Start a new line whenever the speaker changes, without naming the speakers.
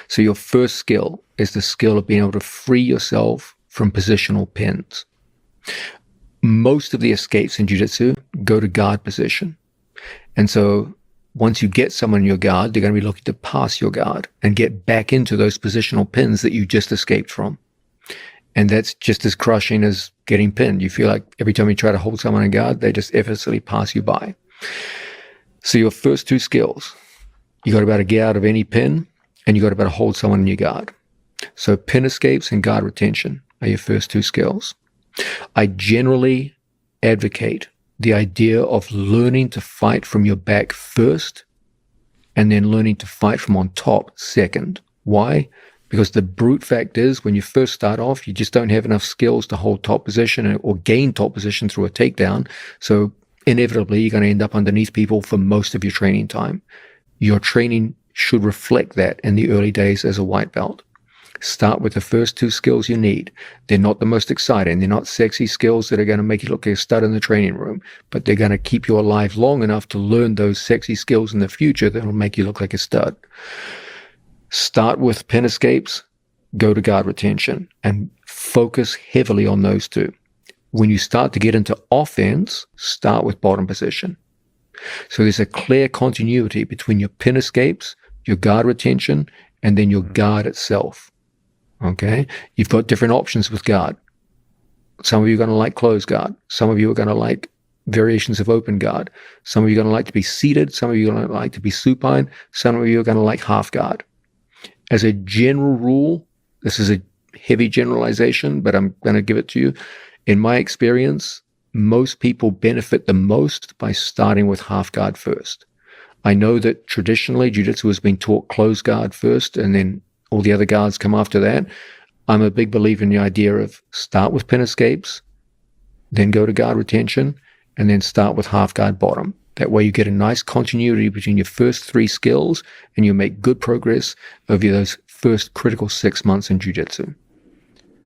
So your first skill is the skill of being able to free yourself from positional pins. Most of the escapes in jiu-jitsu go to guard position. And so once you get someone in your guard, they're going to be looking to pass your guard and get back into those positional pins that you just escaped from. And that's just as crushing as getting pinned. You feel like every time you try to hold someone in guard, they just effortlessly pass you by. So your first two skills, you got to be able to get out of any pin, and you got to be able to hold someone in your guard. So pin escapes and guard retention are your first two skills. I generally advocate the idea of learning to fight from your back first, and then learning to fight from on top second. Why? Because the brute fact is, when you first start off, you just don't have enough skills to hold top position or gain top position through a takedown. So inevitably, you're going to end up underneath people for most of your training time. Your training should reflect that in the early days as a white belt. Start with the first two skills you need. They're not the most exciting. They're not sexy skills that are going to make you look like a stud in the training room, but they're going to keep you alive long enough to learn those sexy skills in the future that will make you look like a stud. Start with pin escapes, go to guard retention, and focus heavily on those two. When you start to get into offense, start with bottom position. So there's a clear continuity between your pin escapes, your guard retention, and then your guard itself. Okay? You've got different options with guard. Some of you are going to like closed guard. Some of you are going to like variations of open guard. Some of you are going to like to be seated. Some of you are going to like to be supine. Some of you are going to like half guard. As a general rule, this is a heavy generalization, but I'm going to give it to you. In my experience, most people benefit the most by starting with half guard first. I know that traditionally jiu-jitsu has been taught closed guard first, and then all the other guards come after that. I'm a big believer in the idea of start with pin escapes, then go to guard retention, and then start with half guard bottom. That way you get a nice continuity between your first three skills, and you make good progress over those first critical 6 months in jiu-jitsu.